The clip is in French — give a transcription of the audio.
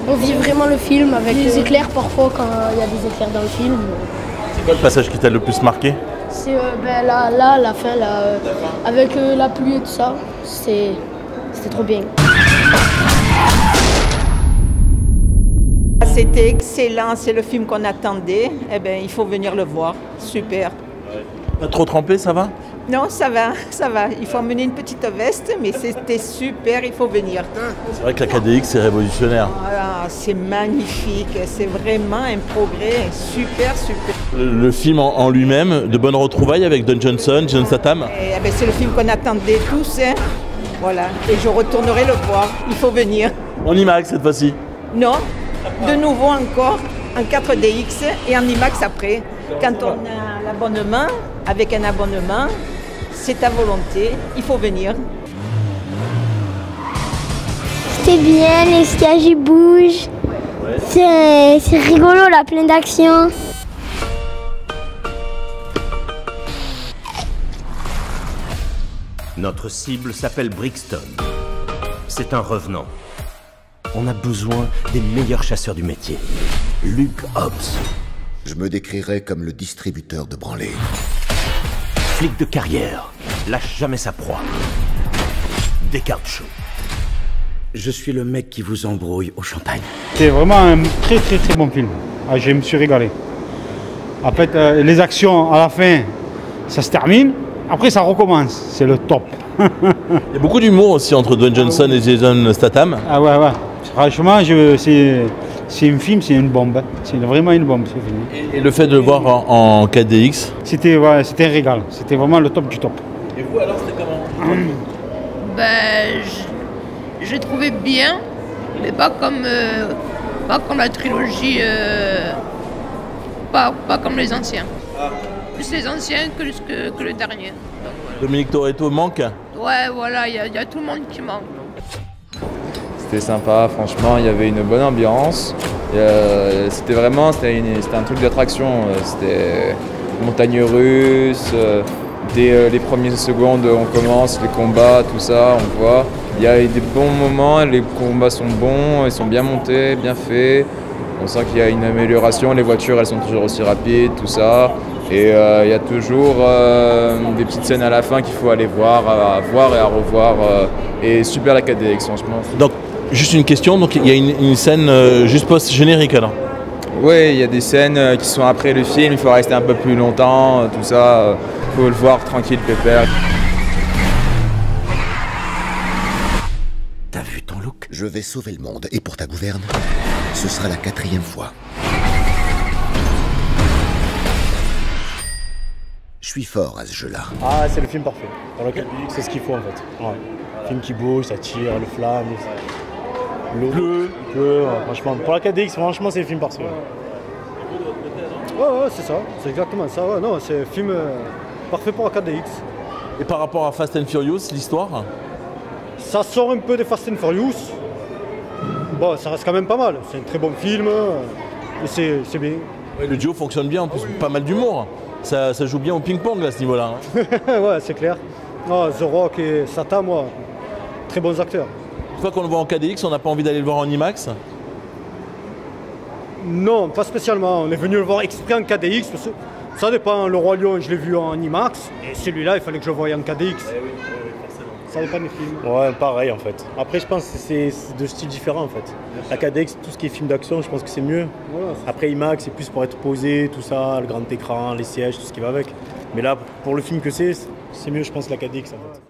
On vit vraiment le film avec les éclairs parfois quand il y a des éclairs dans le film. C'est quoi le passage qui t'a le plus marqué? C'est là, la fin, là, avec la pluie et tout ça, c'était trop bien. C'était excellent, c'est le film qu'on attendait. Eh bien, il faut venir le voir. Super. Pas trop trempé, ça va? Non, ça va, ça va. Il faut emmener une petite veste, mais c'était super, il faut venir. C'est vrai que la KDX c'est révolutionnaire. Voilà, c'est magnifique, c'est vraiment un progrès super, super. Le film en lui-même, de bonnes retrouvailles avec Don Johnson, Jason Statham. Eh bien, c'est le film qu'on attendait tous. Hein. Voilà, et je retournerai le voir. Il faut venir. En IMAX cette fois-ci? Non, de nouveau encore en 4DX et en IMAX après. Quand on a l'abonnement, avec un abonnement, c'est à volonté, il faut venir. C'était bien, les sièges ils bougent. C'est rigolo là, plein d'action. Notre cible s'appelle Brixton. C'est un revenant. On a besoin des meilleurs chasseurs du métier. Luke Hobbs. Je me décrirais comme le distributeur de branlées. Flic de carrière. Lâche jamais sa proie. Descartes chaud. Je suis le mec qui vous embrouille au champagne. C'est vraiment un très bon film. Ah, je me suis régalé. En fait, les actions à la fin, ça se termine. Après, ça recommence. C'est le top. Il y a beaucoup d'humour aussi entre Dwayne Johnson et Jason Statham. Ah ouais. Franchement, c'est un film, c'est une bombe. C'est vraiment une bombe ce film. Et le fait de le voir en KDX? C'était un régal. C'était vraiment le top du top. Et vous alors, c'était comment? J'ai trouvé bien, mais pas comme la trilogie, pas comme les anciens. Plus les anciens que le dernier. Donc, voilà. Dominique Toretto manque? Ouais, voilà, il y a tout le monde qui manque. C'était sympa, franchement, il y avait une bonne ambiance. C'était un truc d'attraction. C'était montagne russe. Dès les premières secondes, on commence les combats, tout ça, on voit. Il y a des bons moments, les combats sont bons, ils sont bien montés, bien faits. On sent qu'il y a une amélioration, les voitures elles sont toujours aussi rapides, tout ça. Et il y a toujours des petites scènes à la fin qu'il faut aller voir et à revoir. Et super la KDX, franchement. Donc, juste une question, donc il y a une scène juste post-générique alors? Oui, il y a des scènes qui sont après le film, il faut rester un peu plus longtemps, tout ça. Il faut le voir tranquille, pépère. T'as vu ton look? Je vais sauver le monde, et pour ta gouverne, ce sera la 4e fois. Je suis fort à ce jeu-là. Ah, c'est le film parfait. Dans le KDX, c'est ce qu'il faut en fait. Ouais. Film qui bouge, ça tire, le flamme, l'eau, il pleut, ouais, franchement. Pour la KDX, franchement, c'est le film parfait. Ouais, c'est ça. C'est exactement ça. Ouais, non, c'est un film parfait pour la KDX. Et par rapport à Fast and Furious, l'histoire? Ça sort un peu des Fast and Furious. Bon, ça reste quand même pas mal. C'est un très bon film. Et c'est bien. Ouais, le duo fonctionne bien, en plus pas mal d'humour. Ça joue bien au ping-pong à ce niveau-là. Hein. Ouais, c'est clair. Oh, The Rock et Statham, moi, très bons acteurs. Une fois qu'on le voit en KDX, on n'a pas envie d'aller le voir en IMAX? Non, pas spécialement. On est venu le voir exprès en KDX. Parce que ça dépend. Le Roi Lion, je l'ai vu en IMAX. Et celui-là, il fallait que je le voie en KDX. Oui, ça dépend des films. Ouais, pareil en fait. Après, je pense que c'est de styles différents en fait. La KDX, tout ce qui est film d'action, je pense que c'est mieux. Voilà. Après, IMAX, c'est plus pour être posé, tout ça, le grand écran, les sièges, tout ce qui va avec. Mais là, pour le film que c'est mieux, je pense, la KDX en fait.